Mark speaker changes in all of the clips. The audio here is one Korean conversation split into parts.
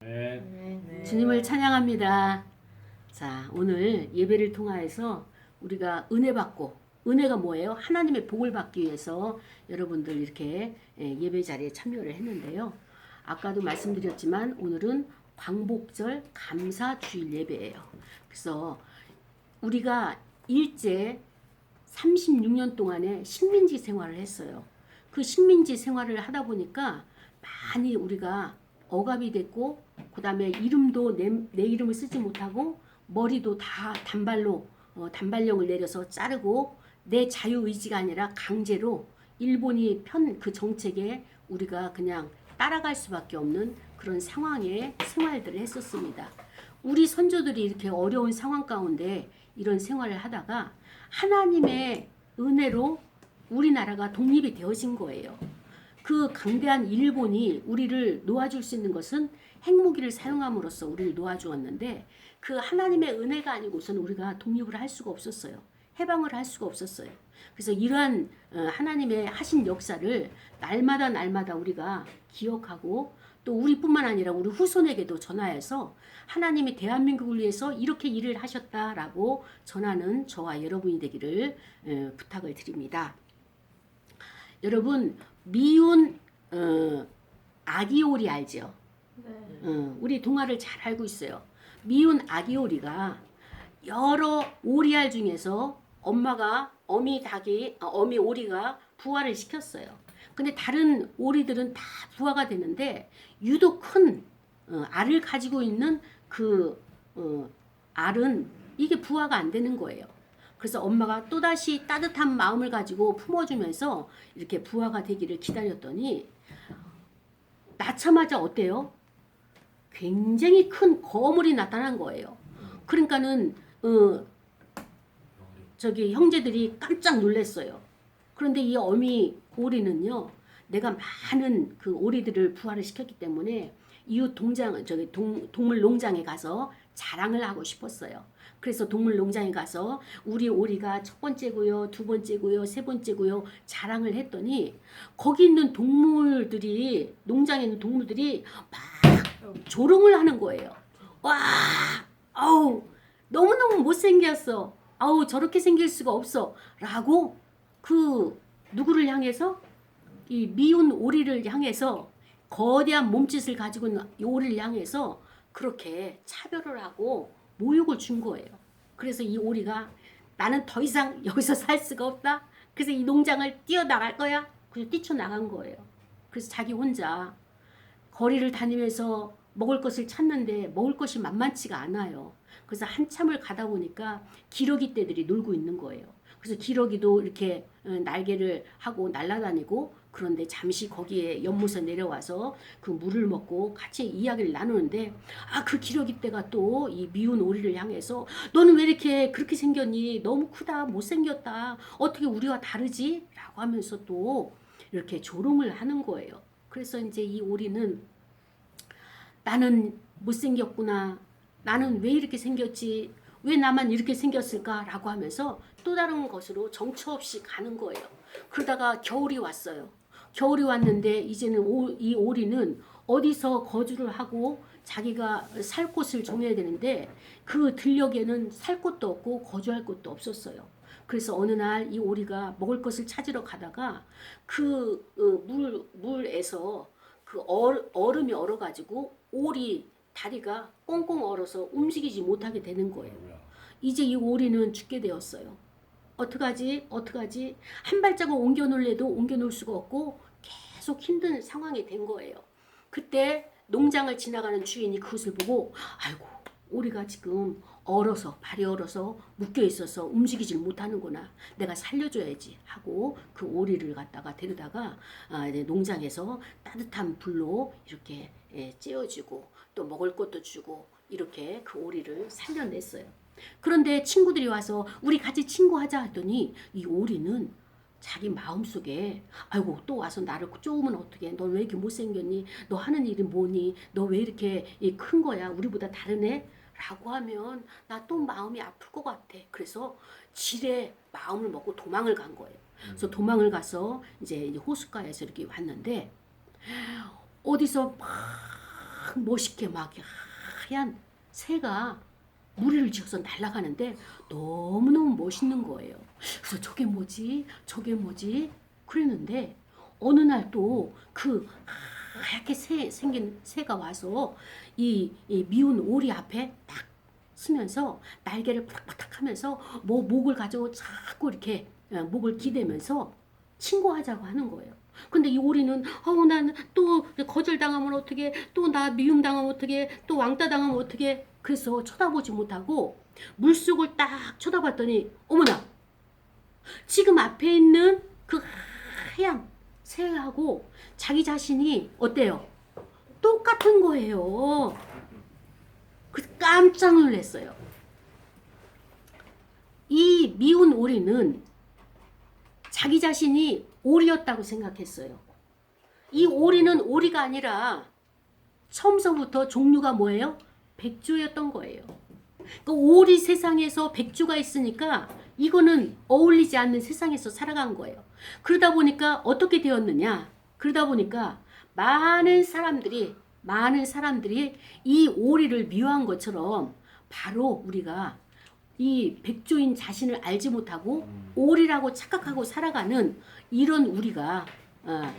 Speaker 1: 네.
Speaker 2: 주님을 찬양합니다. 자, 오늘 예배를 통하여서 우리가 은혜 받고, 은혜가 뭐예요? 하나님의 복을 받기 위해서 여러분들 이렇게 예배 자리에 참여를 했는데요. 아까도 말씀드렸지만 오늘은 광복절 감사주일 예배예요. 그래서 우리가 일제 36년 동안에 식민지 생활을 했어요. 그 식민지 생활을 하다 보니까 많이 우리가 억압이 됐고, 그 다음에 이름도 내 이름을 쓰지 못하고, 머리도 다 단발령을 내려서 자르고, 내 자유의지가 아니라 강제로 일본이 편 그 정책에 우리가 그냥 따라갈 수밖에 없는 그런 상황에 생활들을 했었습니다. 우리 선조들이 이렇게 어려운 상황 가운데 이런 생활을 하다가 하나님의 은혜로 우리나라가 독립이 되어진 거예요. 그 강대한 일본이 우리를 놓아줄 수 있는 것은 핵무기를 사용함으로써 우리를 놓아주었는데, 그 하나님의 은혜가 아니고서는 우리가 독립을 할 수가 없었어요. 해방을 할 수가 없었어요. 그래서 이러한 하나님의 하신 역사를 날마다 우리가 기억하고, 또 우리뿐만 아니라 우리 후손에게도 전하여서 하나님이 대한민국을 위해서 이렇게 일을 하셨다라고 전하는 저와 여러분이 되기를 부탁을 드립니다. 여러분, 미운 아기오리 알죠?
Speaker 1: 네.
Speaker 2: 우리 동화를 잘 알고 있어요. 미운 아기오리가 여러 오리알 중에서 어미 오리가 부화를 시켰어요. 근데 다른 오리들은 다 부화가 되는데 유독 큰 알을 가지고 있는 그 알은 이게 부화가 안 되는 거예요. 그래서 엄마가 또다시 따뜻한 마음을 가지고 품어주면서 이렇게 부화가 되기를 기다렸더니 낳자마자 어때요? 굉장히 큰 거물이 나타난 거예요. 그러니까는 저기 형제들이 깜짝 놀랐어요. 그런데 이 어미 오리는요, 내가 많은 그 오리들을 부화를 시켰기 때문에 이웃 동물 농장에 가서 자랑을 하고 싶었어요. 그래서 동물 농장에 가서 우리 오리가 첫 번째고요, 두 번째고요, 세 번째고요 자랑을 했더니 거기 있는 동물들이, 농장에 있는 동물들이 막 조롱을 하는 거예요. 와, 아우, 너무너무 못생겼어. 아우, 저렇게 생길 수가 없어. 라고 그 누구를 향해서, 이 미운 오리를 향해서, 거대한 몸짓을 가지고 있는 이 오리를 향해서 그렇게 차별을 하고 모욕을 준 거예요. 그래서 이 오리가 나는 더 이상 여기서 살 수가 없다. 그래서 이 농장을 뛰어나갈 거야. 그래서 뛰쳐나간 거예요. 그래서 자기 혼자 거리를 다니면서 먹을 것을 찾는데 먹을 것이 만만치가 않아요. 그래서 한참을 가다 보니까 기러기 떼들이 놀고 있는 거예요. 그래서 기러기도 이렇게 날개를 하고 날아다니고, 그런데 잠시 거기에 연못에 내려와서 그 물을 먹고 같이 이야기를 나누는데, 그 기러기 떼가 또 이 미운 오리를 향해서 너는 왜 이렇게 그렇게 생겼니? 너무 크다, 못생겼다. 어떻게 우리와 다르지? 라고 하면서 또 이렇게 조롱을 하는 거예요. 그래서 이제 이 오리는 나는 못생겼구나. 나는 왜 이렇게 생겼지? 왜 나만 이렇게 생겼을까? 라고 하면서 또 다른 곳으로 정처 없이 가는 거예요. 그러다가 겨울이 왔어요. 겨울이 왔는데 이제는 이 오리는 어디서 거주를 하고 자기가 살 곳을 정해야 되는데 그 들녘에는 살 곳도 없고 거주할 곳도 없었어요. 그래서 어느 날 이 오리가 먹을 것을 찾으러 가다가 그 물에서 그 얼음이 얼어가지고 오리 다리가 꽁꽁 얼어서 움직이지 못하게 되는 거예요. 이제 이 오리는 죽게 되었어요. 어떡하지? 한 발자국 옮겨 놓으려도 옮겨 놓을 수가 없고 계속 힘든 상황이 된 거예요. 그때 농장을 지나가는 주인이 그것을 보고, 아이고, 오리가 지금 발이 얼어서 묶여 있어서 움직이질 못하는구나. 내가 살려줘야지 하고 그 오리를 갖다가 데려다가 농장에서 따뜻한 불로 이렇게 쬐어주고 또 먹을 것도 주고 이렇게 그 오리를 살려냈어요. 그런데 친구들이 와서 우리 같이 친구하자 했더니 이 오리는 자기 마음속에, 아이고, 또 와서 나를 쪼으면 어떡해. 넌 왜 이렇게 못생겼니? 너 하는 일이 뭐니? 너 왜 이렇게 큰 거야? 우리보다 다르네? 라고 하면 나 또 마음이 아플 것 같아. 그래서 지레 마음을 먹고 도망을 간 거예요. 그래서 도망을 가서 이제 호숫가에서 이렇게 왔는데 어디서 막 멋있게 막 하얀 새가 무리를 지어서 날아가는데 너무너무 멋있는 거예요. 그래서 저게 뭐지? 저게 뭐지? 그랬는데 어느 날 또 그 하얗게 생긴 새가 와서 이 미운 오리 앞에 딱 쓰면서 날개를 푸닥푸닥 하면서 뭐 목을 가지고 자꾸 이렇게 목을 기대면서 친구하자고 하는 거예요. 근데 이 오리는 나는 또 거절당하면 어떻게, 또 나 미움당하면 어떻게, 또 왕따 당하면 어떻게, 그래서 쳐다보지 못하고 물속을 딱 쳐다봤더니 어머나, 지금 앞에 있는 그 하얀 새하고 자기 자신이 어때요? 똑같은 거예요. 그 깜짝 놀랐어요. 이 미운 오리는 자기 자신이 오리였다고 생각했어요. 이 오리는 오리가 아니라 처음서부터 종류가 뭐예요? 백조였던 거예요. 그 오리 세상에서 백조가 있으니까 이거는 어울리지 않는 세상에서 살아간 거예요. 그러다 보니까 어떻게 되었느냐? 그러다 보니까 많은 사람들이 이 오리를 미워한 것처럼 바로 우리가 이 백조인 자신을 알지 못하고 오리라고 착각하고 살아가는 이런 우리가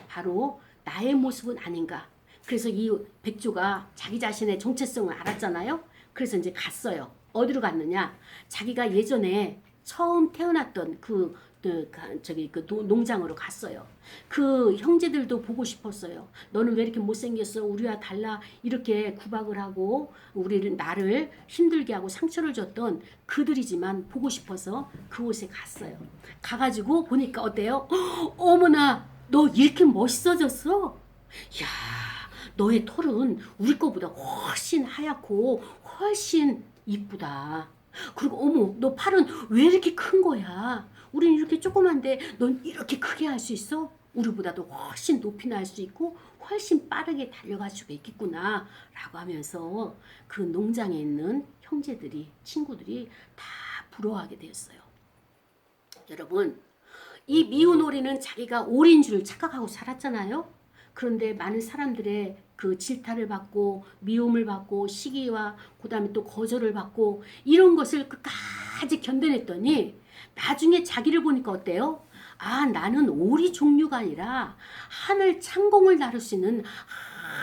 Speaker 2: 바로 나의 모습은 아닌가. 그래서 이 백조가 자기 자신의 정체성을 알았잖아요. 그래서 이제 갔어요. 어디로 갔느냐? 자기가 예전에 처음 태어났던 그 농장으로 갔어요. 그 형제들도 보고 싶었어요. 너는 왜 이렇게 못생겼어? 우리와 달라. 이렇게 구박을 하고 나를 힘들게 하고 상처를 줬던 그들이지만 보고 싶어서 그곳에 갔어요. 가가지고 보니까 어때요? 어머나, 너 이렇게 멋있어졌어? 야, 너의 털은 우리 거보다 훨씬 하얗고 훨씬 이쁘다. 그리고 어머, 너 팔은 왜 이렇게 큰 거야? 우린 이렇게 조그만데 넌 이렇게 크게 할 수 있어? 우리보다도 훨씬 높이 날 수 있고 훨씬 빠르게 달려갈 수가 있겠구나 라고 하면서 그 농장에 있는 형제들이, 친구들이 다 부러워하게 되었어요. 여러분, 이 미운 오리는 자기가 오리인 줄 착각하고 살았잖아요. 그런데 많은 사람들의 그 질타를 받고 미움을 받고 시기와 그다음에 또 거절을 받고 이런 것을 끝까지 견뎌냈더니 나중에 자기를 보니까 어때요? 나는 오리 종류가 아니라 하늘 창공을 나를 수 있는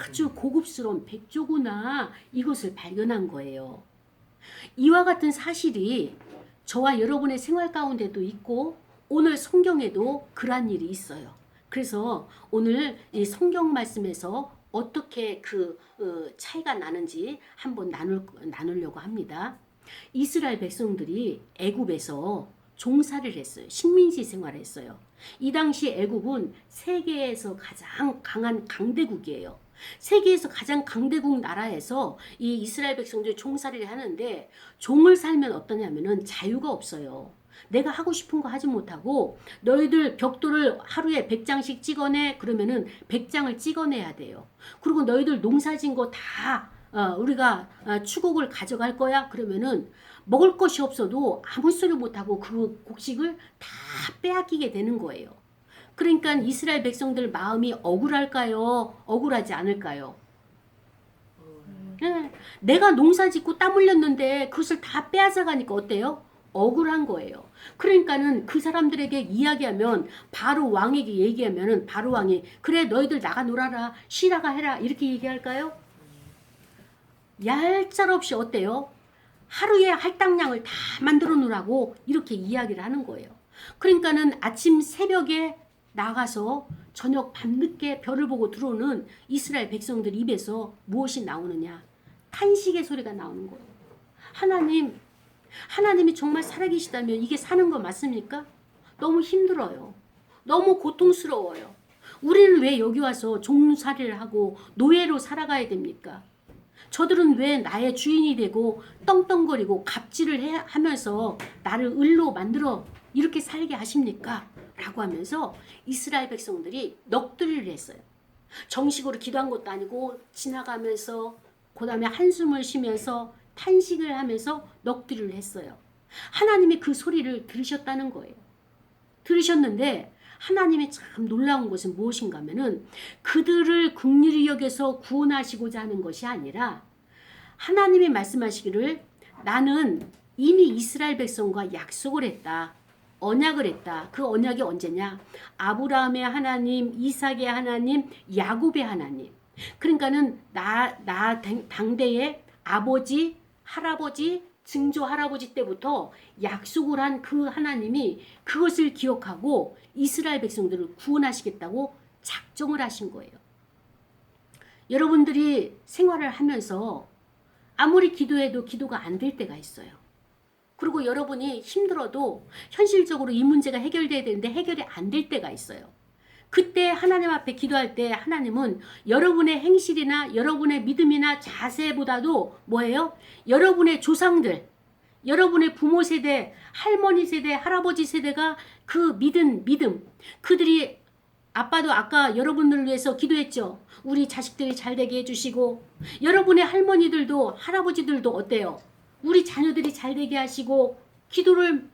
Speaker 2: 아주 고급스러운 백조구나. 이것을 발견한 거예요. 이와 같은 사실이 저와 여러분의 생활 가운데도 있고 오늘 성경에도 그러한 일이 있어요. 그래서 오늘 이 성경 말씀에서 어떻게 그 차이가 나는지 한번 나누려고 합니다. 이스라엘 백성들이 애굽에서 종살이를 했어요. 식민지 생활을 했어요. 이 당시 애굽은 세계에서 가장 강한 강대국이에요. 세계에서 가장 강대국 나라에서 이 이스라엘 백성들이 종살이를 하는데 종을 살면 어떠냐면은 자유가 없어요. 내가 하고 싶은 거 하지 못하고 너희들 벽돌을 하루에 100장씩 찍어내 그러면은 100장을 찍어내야 돼요. 그리고 너희들 농사진 거 다 우리가 추곡을 가져갈 거야 그러면은 먹을 것이 없어도 아무 소리 못하고 그 곡식을 다 빼앗기게 되는 거예요. 그러니까 이스라엘 백성들 마음이 억울할까요? 억울하지 않을까요? 네. 내가 농사 짓고 땀 흘렸는데 그것을 다 빼앗아 가니까 어때요? 억울한 거예요. 그러니까는 그 사람들에게 이야기하면 바로 왕에게 얘기하면은 바로 왕이 그래 너희들 나가 놀아라 쉬다가 해라 이렇게 얘기할까요? 얄짤없이 어때요? 하루에 할당량을 다 만들어 놓으라고 이렇게 이야기를 하는 거예요. 그러니까는 아침 새벽에 나가서 저녁 밤늦게 별을 보고 들어오는 이스라엘 백성들 입에서 무엇이 나오느냐? 탄식의 소리가 나오는 거예요. 하나님이 정말 살아계시다면 이게 사는 거 맞습니까? 너무 힘들어요. 너무 고통스러워요. 우리는 왜 여기 와서 종살이를 하고 노예로 살아가야 됩니까? 저들은 왜 나의 주인이 되고 떵떵거리고 갑질을 하면서 나를 을로 만들어 이렇게 살게 하십니까? 라고 하면서 이스라엘 백성들이 넋두리를 했어요. 정식으로 기도한 것도 아니고 지나가면서 그 다음에 한숨을 쉬면서 탄식을 하면서 넋두리를 했어요. 하나님이 그 소리를 들으셨다는 거예요. 들으셨는데 하나님의 참 놀라운 것은 무엇인가 하면은 그들을 긍휼히 여겨서 구원하시고자 하는 것이 아니라 하나님이 말씀하시기를 나는 이미 이스라엘 백성과 약속을 했다. 언약을 했다. 그 언약이 언제냐? 아브라함의 하나님, 이삭의 하나님, 야곱의 하나님. 그러니까는 나 당대의 아버지, 할아버지, 증조 할아버지 때부터 약속을 한 그 하나님이 그것을 기억하고 이스라엘 백성들을 구원하시겠다고 작정을 하신 거예요. 여러분들이 생활을 하면서 아무리 기도해도 기도가 안 될 때가 있어요. 그리고 여러분이 힘들어도 현실적으로 이 문제가 해결돼야 되는데 해결이 안 될 때가 있어요. 그때 하나님 앞에 기도할 때 하나님은 여러분의 행실이나 여러분의 믿음이나 자세보다도 뭐예요? 여러분의 조상들, 여러분의 부모 세대, 할머니 세대, 할아버지 세대가 그 믿음, 그들이 아빠도 아까 여러분들을 위해서 기도했죠. 우리 자식들이 잘 되게 해주시고 여러분의 할머니들도 할아버지들도 어때요? 우리 자녀들이 잘 되게 하시고 기도를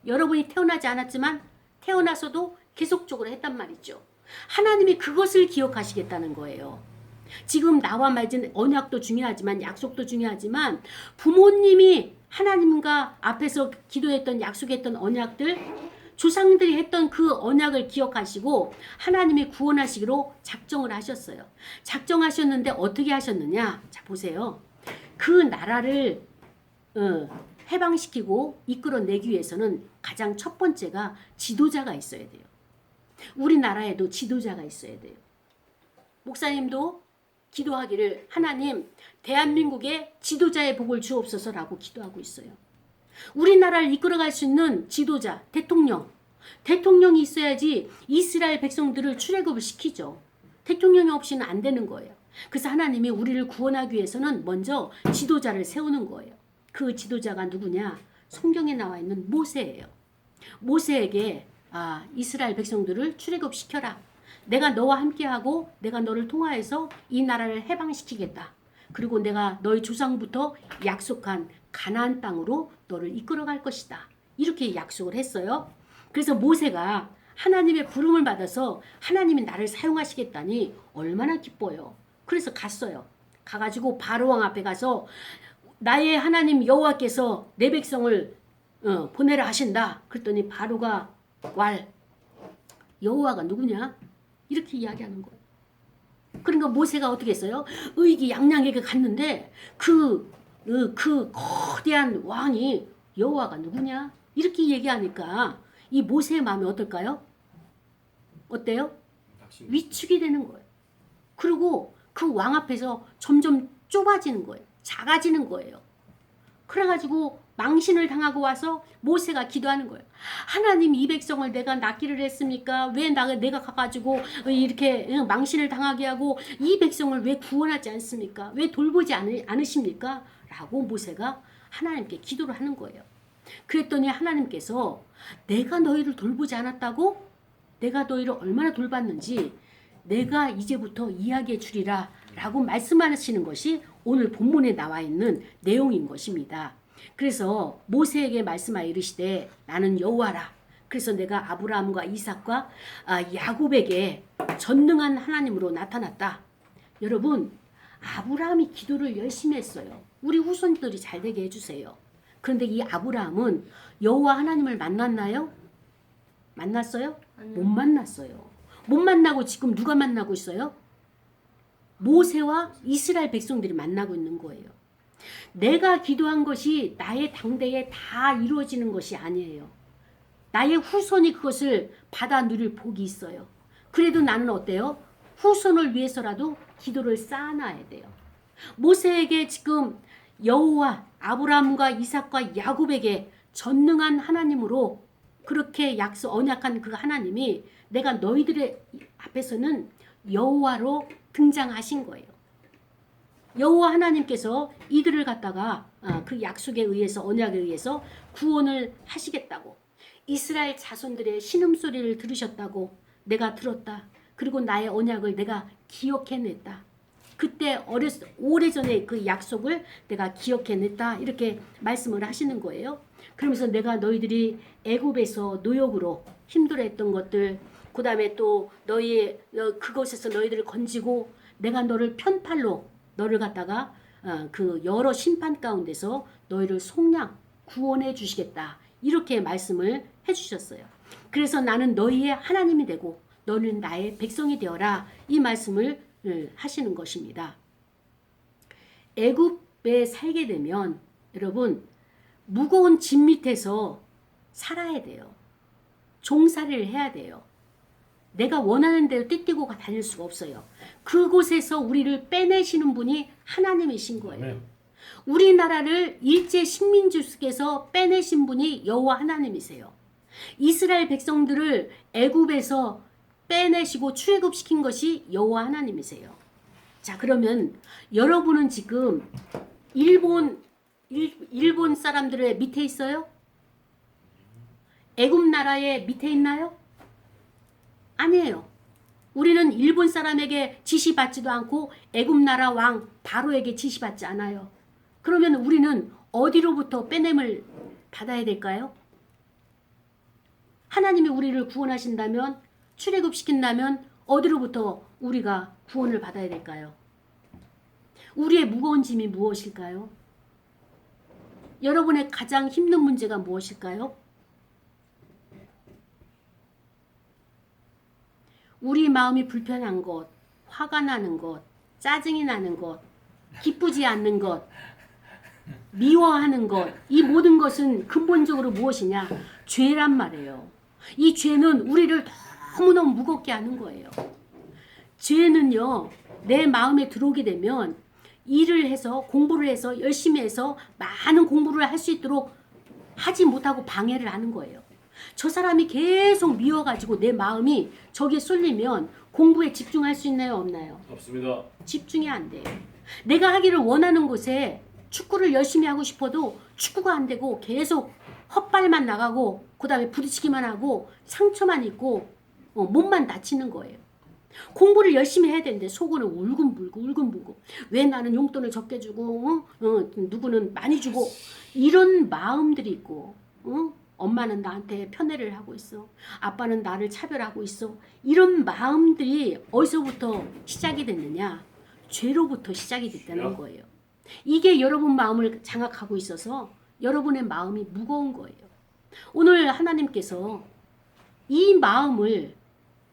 Speaker 2: 여러분이 태어나지 않았지만 태어나서도 계속적으로 했단 말이죠. 하나님이 그것을 기억하시겠다는 거예요. 지금 나와 맺은 언약도 중요하지만 약속도 중요하지만 부모님이 하나님과 앞에서 기도했던 약속했던 언약들 조상들이 했던 그 언약을 기억하시고 하나님이 구원하시기로 작정을 하셨어요. 작정하셨는데 어떻게 하셨느냐? 자 보세요. 그 나라를 해방시키고 이끌어내기 위해서는 가장 첫 번째가 지도자가 있어야 돼요. 우리나라에도 지도자가 있어야 돼요. 목사님도 기도하기를 하나님 대한민국에 지도자의 복을 주옵소서라고 기도하고 있어요. 우리나라를 이끌어갈 수 있는 지도자, 대통령이 있어야지 이스라엘 백성들을 출애굽을 시키죠. 대통령이 없이는 안 되는 거예요. 그래서 하나님이 우리를 구원하기 위해서는 먼저 지도자를 세우는 거예요. 그 지도자가 누구냐? 성경에 나와 있는 모세예요. 모세에게 이스라엘 백성들을 출애굽시켜라. 내가 너와 함께하고 내가 너를 통하여서 이 나라를 해방시키겠다. 그리고 내가 너희 조상부터 약속한 가나안 땅으로 너를 이끌어갈 것이다. 이렇게 약속을 했어요. 그래서 모세가 하나님의 부름을 받아서 하나님이 나를 사용하시겠다니 얼마나 기뻐요. 그래서 갔어요. 가가지고 바로왕 앞에 가서 나의 하나님 여호와께서 내 백성을 보내라 하신다. 그랬더니 바로가 여호와가 누구냐? 이렇게 이야기하는 거예요. 그러니까 모세가 어떻게 했어요? 의기양양하게 갔는데 그 거대한 왕이 여호와가 누구냐? 이렇게 얘기하니까 이 모세의 마음이 어떨까요? 어때요? 위축이 되는 거예요. 그리고 그 왕 앞에서 점점 좁아지는 거예요. 작아지는 거예요. 그래가지고 망신을 당하고 와서 모세가 기도하는 거예요. 하나님 이 백성을 내가 낳기를 했습니까? 왜 내가 가가지고 이렇게 망신을 당하게 하고 이 백성을 왜 구원하지 않습니까? 왜 돌보지 않으십니까? 라고 모세가 하나님께 기도를 하는 거예요. 그랬더니 하나님께서 내가 너희를 돌보지 않았다고? 내가 너희를 얼마나 돌봤는지 내가 이제부터 이야기해 주리라 라고 말씀하시는 것이 오늘 본문에 나와 있는 내용인 것입니다. 그래서 모세에게 말씀하여 이르시되 나는 여호와라. 그래서 내가 아브라함과 이삭과 야곱에게 전능한 하나님으로 나타났다. 여러분 아브라함이 기도를 열심히 했어요. 우리 후손들이 잘 되게 해주세요. 그런데 이 아브라함은 여호와 하나님을 만났나요? 만났어요? 못 만났어요. 못 만나고 지금 누가 만나고 있어요? 모세와 이스라엘 백성들이 만나고 있는 거예요. 내가 기도한 것이 나의 당대에 다 이루어지는 것이 아니에요. 나의 후손이 그것을 받아 누릴 복이 있어요. 그래도 나는 어때요? 후손을 위해서라도 기도를 쌓아놔야 돼요. 모세에게 지금 여호와 아브라함과 이삭과 야곱에게 전능한 하나님으로 그렇게 언약한 그 하나님이 내가 너희들의 앞에서는 여호와로 등장하신 거예요. 여호와 하나님께서 이들을 갖다가 그 약속에 의해서 언약에 의해서 구원을 하시겠다고 이스라엘 자손들의 신음소리를 들으셨다고 내가 들었다. 그리고 나의 언약을 내가 기억해냈다. 그때 오래전에 그 약속을 내가 기억해냈다. 이렇게 말씀을 하시는 거예요. 그러면서 내가 너희들이 애굽에서 노역으로 힘들어했던 것들 그 다음에 또 너희 그곳에서 너희들을 건지고 내가 너를 편팔로 너를 갖다가 그 여러 심판 가운데서 너희를 속량 구원해 주시겠다. 이렇게 말씀을 해 주셨어요. 그래서 나는 너희의 하나님이 되고 너는 나의 백성이 되어라. 이 말씀을 하시는 것입니다. 애굽에 살게 되면 여러분 무거운 짐 밑에서 살아야 돼요. 종살이를 해야 돼요. 내가 원하는 대로 띠띠고 다닐 수가 없어요. 그곳에서 우리를 빼내시는 분이 하나님이신 거예요. 우리나라를 일제 식민지 속에서 빼내신 분이 여호와 하나님이세요. 이스라엘 백성들을 애굽에서 빼내시고 출애굽시킨 것이 여호와 하나님이세요. 자, 그러면 여러분은 지금 일본 사람들의 밑에 있어요? 애굽 나라의 밑에 있나요? 아니에요. 우리는 일본 사람에게 지시받지도 않고 애굽 나라 왕 바로에게 지시받지 않아요. 그러면 우리는 어디로부터 빼냄을 받아야 될까요? 하나님이 우리를 구원하신다면, 출애굽시킨다면 어디로부터 우리가 구원을 받아야 될까요? 우리의 무거운 짐이 무엇일까요? 여러분의 가장 힘든 문제가 무엇일까요? 우리 마음이 불편한 것, 화가 나는 것, 짜증이 나는 것, 기쁘지 않는 것, 미워하는 것, 이 모든 것은 근본적으로 무엇이냐? 죄란 말이에요. 이 죄는 우리를 너무너무 무겁게 하는 거예요. 죄는요, 내 마음에 들어오게 되면 일을 해서 공부를 해서 열심히 해서 많은 공부를 할 수 있도록 하지 못하고 방해를 하는 거예요. 저 사람이 계속 미워가지고 내 마음이 저기에 쏠리면 공부에 집중할 수 있나요? 없나요?
Speaker 1: 없습니다.
Speaker 2: 집중이 안 돼요. 내가 하기를 원하는 곳에 축구를 열심히 하고 싶어도 축구가 안 되고 계속 헛발만 나가고 그 다음에 부딪히기만 하고 상처만 입고 몸만 다치는 거예요. 공부를 열심히 해야 되는데 속으로 울금불고 왜 나는 용돈을 적게 주고 누구는 많이 주고 이런 마음들이 있고 엄마는 나한테 편애를 하고 있어. 아빠는 나를 차별하고 있어. 이런 마음들이 어디서부터 시작이 됐느냐? 죄로부터 시작이 됐다는 거예요. 이게 여러분 마음을 장악하고 있어서 여러분의 마음이 무거운 거예요. 오늘 하나님께서 이 마음을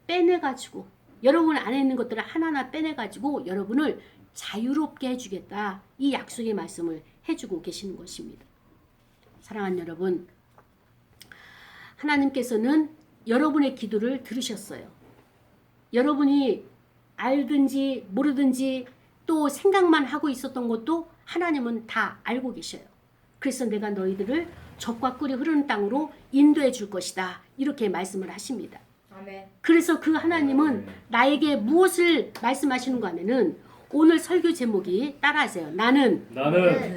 Speaker 2: 빼내가지고 여러분 안에 있는 것들을 하나하나 빼내가지고 여러분을 자유롭게 해주겠다. 이 약속의 말씀을 해주고 계시는 것입니다. 사랑하는 여러분, 하나님께서는 여러분의 기도를 들으셨어요. 여러분이 알든지 모르든지 또 생각만 하고 있었던 것도 하나님은 다 알고 계셔요. 그래서 내가 너희들을 젖과 꿀이 흐르는 땅으로 인도해 줄 것이다. 이렇게 말씀을 하십니다.
Speaker 3: 아멘.
Speaker 2: 그래서 그 하나님은 나에게 무엇을 말씀하시는가 하면은 오늘 설교 제목이 따라하세요. 나는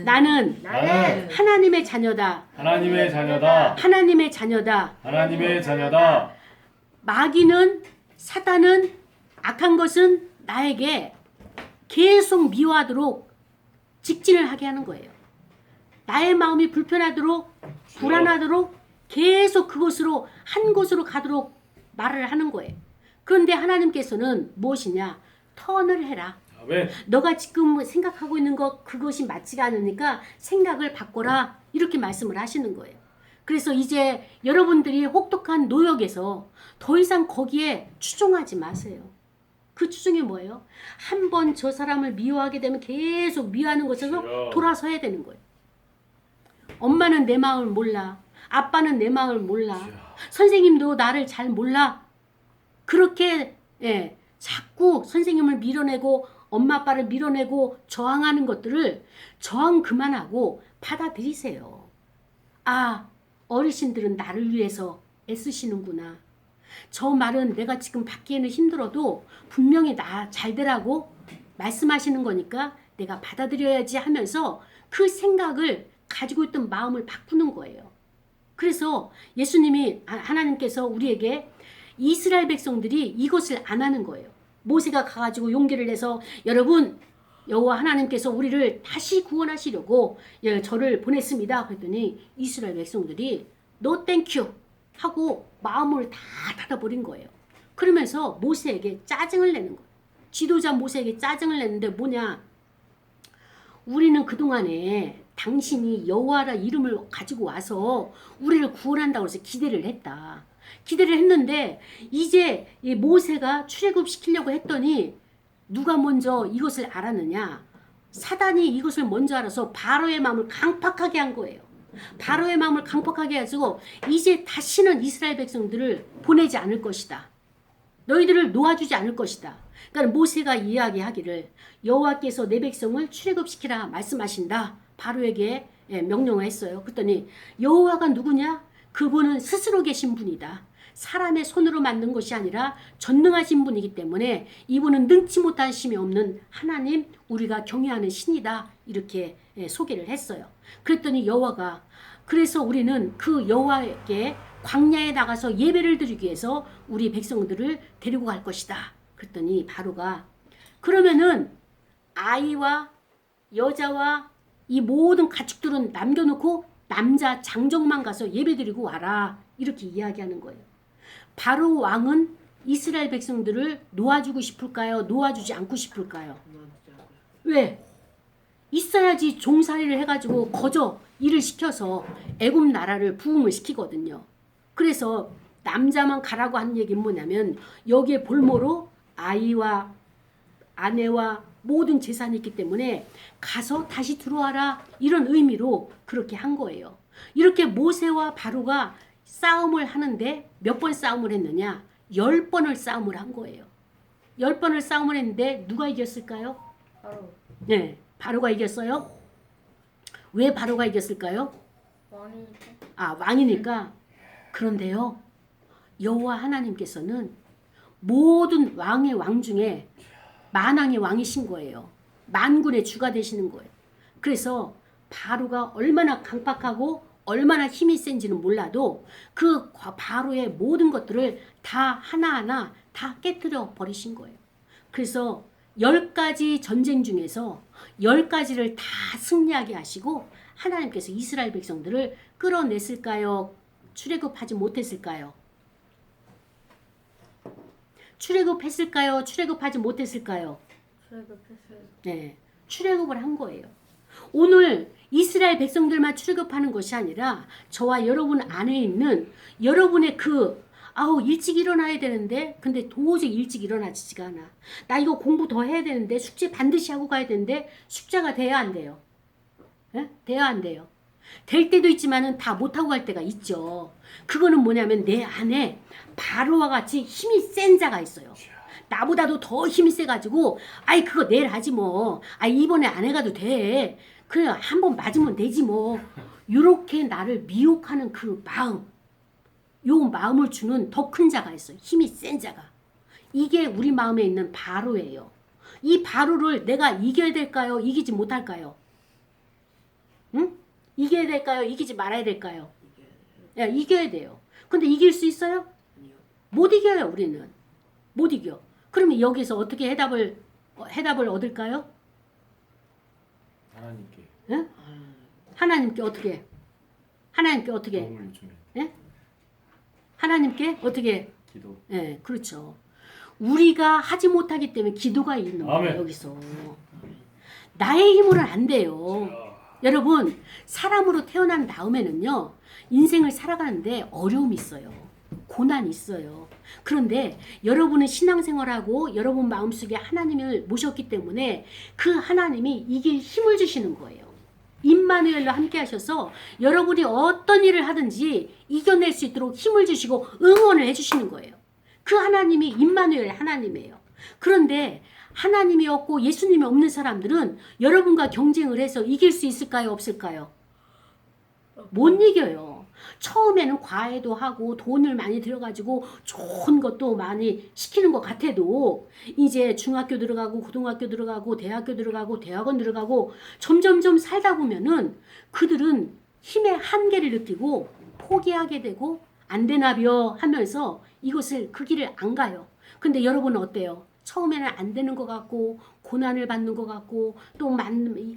Speaker 2: 하나님의 자녀다.
Speaker 1: 하나님의 자녀다.
Speaker 2: 하나님의 자녀다.
Speaker 1: 하나님의 자녀다.
Speaker 2: 마귀는 사단은 악한 것은 나에게 계속 미워하도록 직진을 하게 하는 거예요. 나의 마음이 불편하도록 불안하도록 계속 그곳으로 한 곳으로 가도록 말을 하는 거예요. 그런데 하나님께서는 무엇이냐? 턴을 해라.
Speaker 1: 아멘.
Speaker 2: 너가 지금 생각하고 있는 것 그것이 맞지가 않으니까 생각을 바꿔라. 이렇게 말씀을 하시는 거예요. 그래서 이제 여러분들이 혹독한 노역에서 더 이상 거기에 추종하지 마세요. 그 추종이 뭐예요? 한 번 저 사람을 미워하게 되면 계속 미워하는 것에서 돌아서야 되는 거예요. 엄마는 내 마음을 몰라. 아빠는 내 마음을 몰라. 선생님도 나를 잘 몰라. 그렇게 자꾸 선생님을 밀어내고 엄마 아빠를 밀어내고 저항하는 것들을 저항 그만하고 받아들이세요. 아, 어르신들은 나를 위해서 애쓰시는구나. 저 말은 내가 지금 받기에는 힘들어도 분명히 나 잘 되라고 말씀하시는 거니까 내가 받아들여야지 하면서 그 생각을 가지고 있던 마음을 바꾸는 거예요. 그래서 예수님이 하나님께서 우리에게 이스라엘 백성들이 이것을 안 하는 거예요. 모세가 가가지고 용기를 내서 여러분 여호와 하나님께서 우리를 다시 구원하시려고 저를 보냈습니다. 그랬더니 이스라엘 백성들이 No thank you 하고 마음을 다 닫아버린 거예요. 그러면서 모세에게 짜증을 내는 거예요. 지도자 모세에게 짜증을 내는데 뭐냐? 우리는 그동안에 당신이 여호와라 이름을 가지고 와서 우리를 구원한다고 해서 기대를 했다. 기대를 했는데 이제 이 모세가 출애굽시키려고 했더니 누가 먼저 이것을 알았느냐? 사단이 이것을 먼저 알아서 바로의 마음을 강팍하게 한 거예요. 바로의 마음을 강팍하게 해가지고 이제 다시는 이스라엘 백성들을 보내지 않을 것이다. 너희들을 놓아주지 않을 것이다. 그러니까 모세가 이야기하기를 여호와께서 내 백성을 출애굽시키라 말씀하신다. 바로에게 명령을 했어요. 그랬더니 여호와가 누구냐? 그분은 스스로 계신 분이다. 사람의 손으로 만든 것이 아니라 전능하신 분이기 때문에 이분은 능치 못한 심이 없는 하나님, 우리가 경외하는 신이다. 이렇게 소개를 했어요. 그랬더니 여호와가 그래서 우리는 그 여호와에게 광야에 나가서 예배를 드리기 위해서 우리 백성들을 데리고 갈 것이다. 그랬더니 바로가 그러면은 아이와 여자와 이 모든 가축들은 남겨놓고 남자 장정만 가서 예배드리고 와라. 이렇게 이야기하는 거예요. 바로 왕은 이스라엘 백성들을 놓아주고 싶을까요? 놓아주지 않고 싶을까요? 왜? 있어야지 종살이를 해가지고 거저 일을 시켜서 애굽 나라를 부흥을 시키거든요. 그래서 남자만 가라고 하는 얘기는 뭐냐면 여기에 볼모로 아이와 아내와 모든 재산이 있기 때문에 가서 다시 들어와라 이런 의미로 그렇게 한 거예요. 이렇게 모세와 바로가 싸움을 하는데 몇 번 싸움을 했느냐? 10번을 싸움을 한 거예요. 10번을 싸움을 했는데 누가 이겼을까요?
Speaker 3: 바로
Speaker 2: 네, 바로가 이겼어요. 왜 바로가 이겼을까요?
Speaker 3: 왕이니까.
Speaker 2: 왕이니까. 그런데요, 여호와 하나님께서는 모든 왕의 왕 중에 만왕의 왕이신 거예요. 만군의 주가 되시는 거예요. 그래서 바로가 얼마나 강팍하고 얼마나 힘이 센지는 몰라도 그 바로의 모든 것들을 다 하나하나 다 깨뜨려 버리신 거예요. 그래서 10가지 전쟁 중에서 10가지를 다 승리하게 하시고 하나님께서 이스라엘 백성들을 끌어냈을까요? 출애굽하지 못했을까요? 출애굽했을까요? 출애굽하지 못했을까요?
Speaker 3: 출애굽했어요.
Speaker 2: 네, 출애굽을 한 거예요. 오늘 이스라엘 백성들만 출애굽하는 것이 아니라 저와 여러분 안에 있는 여러분의 일찍 일어나야 되는데 근데 도저히 일찍 일어나지가 않아. 나 이거 공부 더 해야 되는데 숙제 반드시 하고 가야 되는데 숙제가 돼야 안 돼요. 예? 돼야 안 돼요. 될 때도 있지만은 다 못하고 갈 때가 있죠. 그거는 뭐냐면 내 안에 바로와 같이 힘이 센 자가 있어요. 나보다도 더 힘이 세가지고 그거 내일 하지 뭐. 이번에 안 해가도 돼. 그래 한 번 맞으면 되지 뭐. 이렇게 나를 미혹하는 그 마음, 요 마음을 주는 더 큰 자가 있어요. 힘이 센 자가. 이게 우리 마음에 있는 바로예요. 이 바로를 내가 이겨야 될까요? 이기지 못할까요? 응? 이겨야 될까요? 이기지 말아야 될까요? 이겨야 돼요. 근데 이길 수 있어요? 못 이겨요, 우리는. 못 이겨. 그러면 여기서 어떻게 해답을 얻을까요?
Speaker 1: 하나님께
Speaker 2: 예? 하나님께 어떻게? 하나님께 어떻게?
Speaker 1: 도움을 요청해.
Speaker 2: 예? 하나님께 어떻게?
Speaker 1: 기도.
Speaker 2: 예, 그렇죠. 우리가 하지 못하기 때문에 기도가 있는 거예요,
Speaker 1: 아멘.
Speaker 2: 여기서. 나의 힘으로는 안 돼요. 여러분, 사람으로 태어난 다음에는요, 인생을 살아가는데 어려움이 있어요. 고난이 있어요. 그런데 여러분은 신앙생활하고 여러분 마음속에 하나님을 모셨기 때문에 그 하나님이 이길 힘을 주시는 거예요. 임마누엘로 함께 하셔서 여러분이 어떤 일을 하든지 이겨낼 수 있도록 힘을 주시고 응원을 해주시는 거예요. 그 하나님이 임마누엘 하나님이에요. 그런데 하나님이 없고 예수님이 없는 사람들은 여러분과 경쟁을 해서 이길 수 있을까요? 없을까요? 못 이겨요. 처음에는 과외도 하고 돈을 많이 들여가지고 좋은 것도 많이 시키는 것 같아도 이제 중학교 들어가고 고등학교 들어가고 대학교 들어가고 대학원 들어가고 점점점 살다 보면은 그들은 힘의 한계를 느끼고 포기하게 되고 안 되나벼 하면서 이것을 그 길을 안 가요. 근데 여러분은 어때요? 처음에는 안 되는 것 같고 고난을 받는 것 같고 또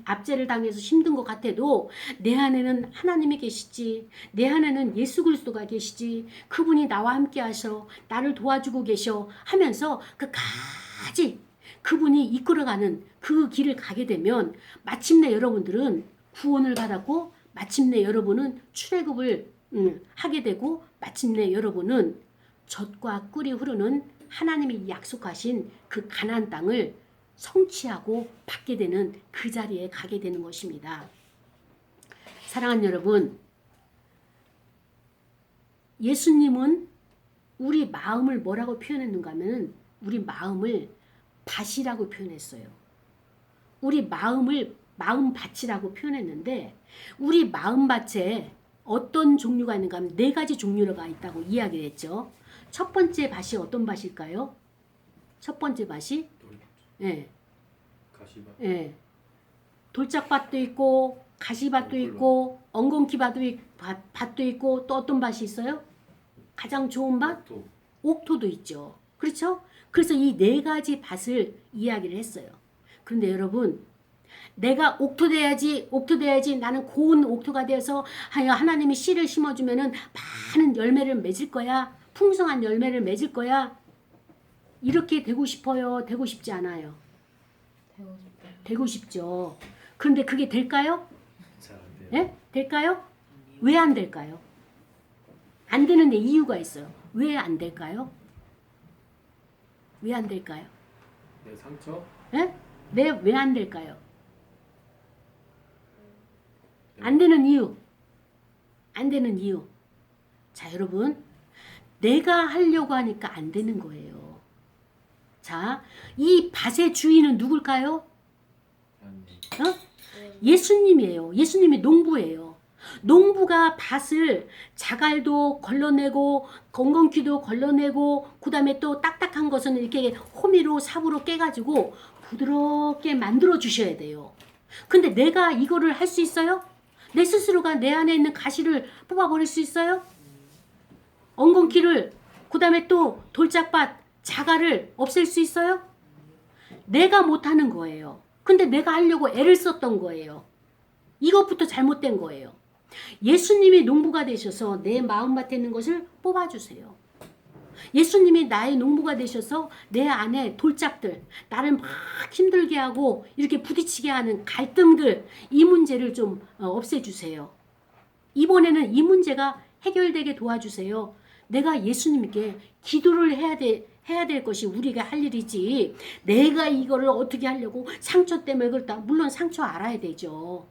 Speaker 2: 압제를 당해서 힘든 것 같아도 내 안에는 하나님이 계시지, 내 안에는 예수 그리스도가 계시지, 그분이 나와 함께 하셔 나를 도와주고 계셔 하면서 끝까지 그분이 이끌어가는 그 길을 가게 되면 마침내 여러분들은 구원을 받았고 마침내 여러분은 출애굽을 하게 되고 마침내 여러분은 젖과 꿀이 흐르는 하나님이 약속하신 그 가나안 땅을 성취하고 받게 되는 그 자리에 가게 되는 것입니다. 사랑하는 여러분, 예수님은 우리 마음을 뭐라고 표현했는가 하면 우리 마음을 밭이라고 표현했어요. 우리 마음을 마음밭이라고 표현했는데 우리 마음밭에 어떤 종류가 있는가 하면 4가지 종류가 있다고 이야기를 했죠. 첫 번째 밭이 어떤 밭일까요? 첫 번째 밭이 예.
Speaker 1: 가시밭.
Speaker 2: 예. 돌짝밭도 있고 가시밭도 있고 엉겅퀴 밭도 있고 또 어떤 밭이 있어요? 가장 좋은 밭? 옥토도 있죠. 그렇죠? 그래서 이 4가지 밭을 이야기를 했어요. 그런데 여러분, 내가 옥토 돼야지 나는 고운 옥토가 되어서 하나님이 씨를 심어주면은 많은 열매를 맺을 거야. 풍성한 열매를 맺을 거야. 이렇게 되고 싶어요? 되고 싶지 않아요? 되고 싶죠. 그런데 그게 될까요?
Speaker 1: 잘 안 돼요.
Speaker 2: 예? 될까요? 왜 안 될까요? 안 되는데 이유가 있어요. 왜 안 될까요? 왜 안 될까요?
Speaker 1: 내 상처?
Speaker 2: 예? 왜 안 될까요? 안 되는 이유. 안 되는 이유. 자, 여러분. 내가 하려고 하니까 안 되는 거예요. 자, 이 밭의 주인은 누굴까요? 어? 예수님이에요. 예수님이 농부예요. 농부가 밭을 자갈도 걸러내고 엉겅퀴도 걸러내고 그 다음에 또 딱딱한 것은 이렇게 호미로 삽으로 깨가지고 부드럽게 만들어 주셔야 돼요. 근데 내가 이거를 할 수 있어요? 내 스스로가 내 안에 있는 가시를 뽑아버릴 수 있어요? 엉겅퀴를 그 다음에 또 돌짝밭 자갈을 없앨 수 있어요? 내가 못하는 거예요. 근데 내가 하려고 애를 썼던 거예요. 이것부터 잘못된 거예요. 예수님이 농부가 되셔서 내 마음밭에 있는 것을 뽑아주세요. 예수님이 나의 농부가 되셔서 내 안에 돌짝들, 나를 막 힘들게 하고 이렇게 부딪히게 하는 갈등들, 이 문제를 좀 없애주세요. 이번에는 이 문제가 해결되게 도와주세요. 내가 예수님께 기도를 해야 될 것이 우리가 할 일이지, 내가 이거를 어떻게 하려고 상처 때문에 그렇다. 물론 상처 알아야 되죠.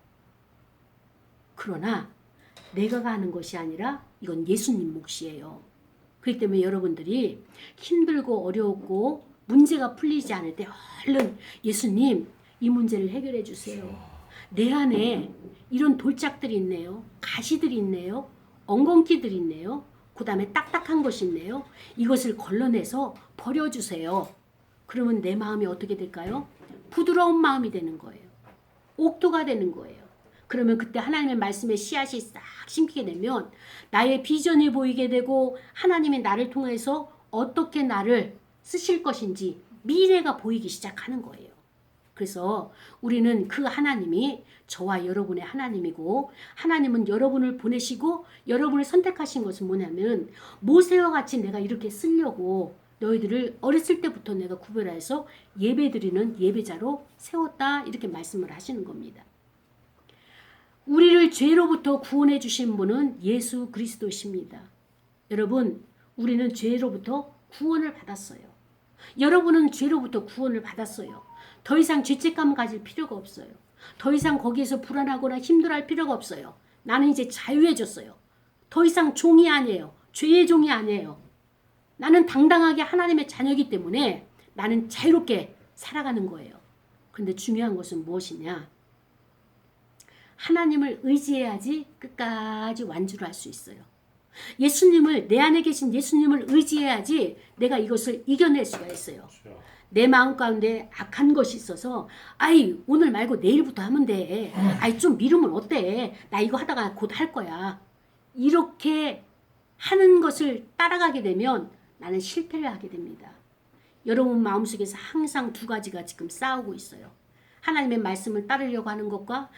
Speaker 2: 그러나 내가 가는 것이 아니라 이건 예수님 몫이에요. 그렇기 때문에 여러분들이 힘들고 어려웠고 문제가 풀리지 않을 때 얼른 예수님 이 문제를 해결해 주세요. 내 안에 이런 돌짝들이 있네요. 가시들이 있네요. 엉겅퀴들이 있네요. 그 다음에 딱딱한 것이 있네요. 이것을 걸러내서 버려주세요. 그러면 내 마음이 어떻게 될까요? 부드러운 마음이 되는 거예요. 옥토가 되는 거예요. 그러면 그때 하나님의 말씀의 씨앗이 싹 심기게 되면 나의 비전이 보이게 되고 하나님이 나를 통해서 어떻게 나를 쓰실 것인지 미래가 보이기 시작하는 거예요. 그래서 우리는 그 하나님이 저와 여러분의 하나님이고 하나님은 여러분을 보내시고 여러분을 선택하신 것은 뭐냐면 모세와 같이 내가 이렇게 쓰려고 너희들을 어렸을 때부터 내가 구별해서 예배드리는 예배자로 세웠다 이렇게 말씀을 하시는 겁니다. 우리를 죄로부터 구원해 주신 분은 예수 그리스도십니다. 여러분, 우리는 죄로부터 구원을 받았어요. 여러분은 죄로부터 구원을 받았어요. 더 이상 죄책감 가질 필요가 없어요. 더 이상 거기에서 불안하거나 힘들어할 필요가 없어요. 나는 이제 자유해졌어요. 더 이상 종이 아니에요. 죄의 종이 아니에요. 나는 당당하게 하나님의 자녀이기 때문에 나는 자유롭게 살아가는 거예요. 그런데 중요한 것은 무엇이냐? 하나님을 의지해야지 끝까지 완주를 할 수 있어요. 예수님을, 내 안에 계신 예수님을 의지해야지 내가 이것을 이겨낼 수가 있어요. 내 마음 가운데 악한 것이 있어서 아이 오늘 말고 내일부터 하면 돼. 아이 좀 미루면 어때? 나 이거 하다가 곧 할 거야. 이렇게 하는 것을 따라가게 되면 나는 실패를 하게 됩니다. 여러분 마음속에서 항상 두 가지가 지금 싸우고 있어요. 하나님의 말씀을 따르려고 하는 것과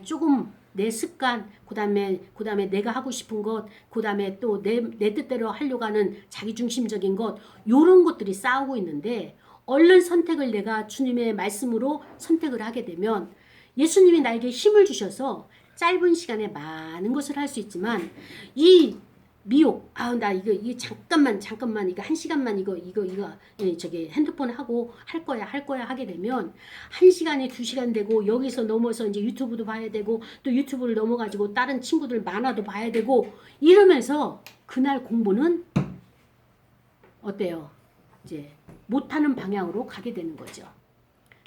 Speaker 2: 조금 내 습관, 그다음에 내가 하고 싶은 것, 그다음에 또 내 뜻대로 하려고 하는 자기중심적인 것, 요런 것들이 싸우고 있는데 얼른 선택을 내가 주님의 말씀으로 선택을 하게 되면 예수님이 나에게 힘을 주셔서 짧은 시간에 많은 것을 할 수 있지만 이 미혹, 나 이거 잠깐만 이거 1시간만 이거 저기 핸드폰 하고 할 거야 하게 되면 1시간이 2시간 되고 여기서 넘어서 이제 유튜브도 봐야 되고 또 유튜브를 넘어가지고 다른 친구들 만화도 봐야 되고 이러면서 그날 공부는 어때요? 이제 못하는 방향으로 가게 되는 거죠.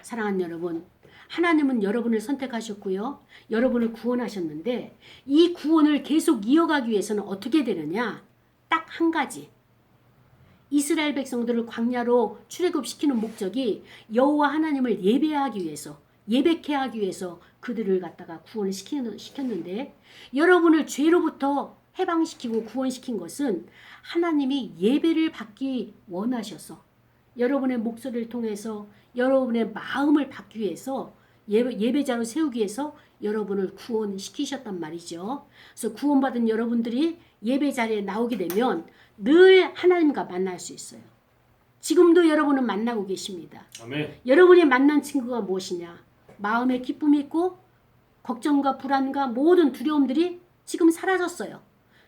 Speaker 2: 사랑하는 여러분, 하나님은 여러분을 선택하셨고요. 여러분을 구원하셨는데 이 구원을 계속 이어가기 위해서는 어떻게 되느냐? 딱 한 가지. 이스라엘 백성들을 광야로 출애굽시키는 목적이 여호와 하나님을 예배하기 위해서, 예배케 하기 위해서 그들을 갖다가 구원을 시켰는데 여러분을 죄로부터 해방시키고 구원시킨 것은 하나님이 예배를 받기 원하셔서 여러분의 목소리를 통해서 여러분의 마음을 받기 위해서 예배자로 세우기 위해서 여러분을 구원시키셨단 말이죠. 그래서 구원받은 여러분들이 예배 자리에 나오게 되면 늘 하나님과 만날 수 있어요. 지금도 여러분은 만나고 계십니다.
Speaker 1: 아멘.
Speaker 2: 여러분이 만난 친구가 무엇이냐? 마음에 기쁨이 있고 걱정과 불안과 모든 두려움들이 지금 사라졌어요.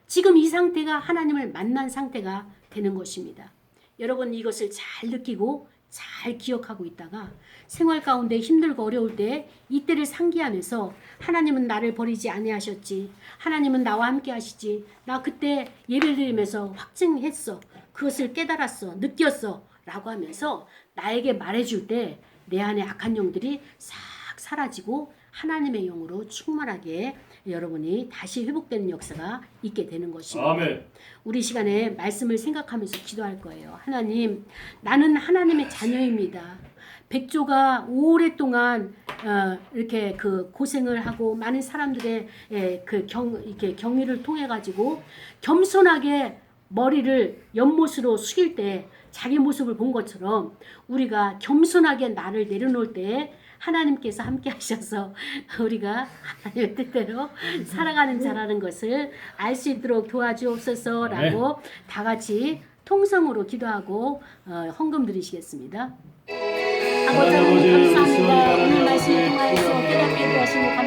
Speaker 2: 지금 이 상태가 하나님을 만난 상태가 되는 것입니다. 여러분 이것을 잘 느끼고 잘 기억하고 있다가 생활 가운데 힘들고 어려울 때 이때를 상기하면서 하나님은 나를 버리지 아니하셨지. 하나님은 나와 함께 하시지. 나 그때 예배를 드리면서 확증했어. 그것을 깨달았어. 느꼈어. 라고 하면서 나에게 말해줄 때 내 안에 악한 영들이 싹 사라지고 하나님의 영으로 충만하게 여러분이 다시 회복되는 역사가 있게 되는 것입니다.
Speaker 1: 아멘.
Speaker 2: 우리 시간에 말씀을 생각하면서 기도할 거예요. 하나님, 나는 하나님의 자녀입니다. 백조가 오랫동안 이렇게 그 고생을 하고 많은 사람들의 이렇게 경위를 통해 가지고 겸손하게 머리를 연못으로 숙일 때 자기 모습을 본 것처럼 우리가 겸손하게 나를 내려놓을 때 하나님께서 함께 하셔서 우리가 하나님의 뜻대로 살아가는 자라는 것을 알 수 있도록 도와주옵소서라고 다 같이 통성으로 기도하고 헌금 드리시겠습니다. 아버지 하나님 감사합니다. 오늘 말씀을 통하여서 깨닫게 하시니 감사합니다.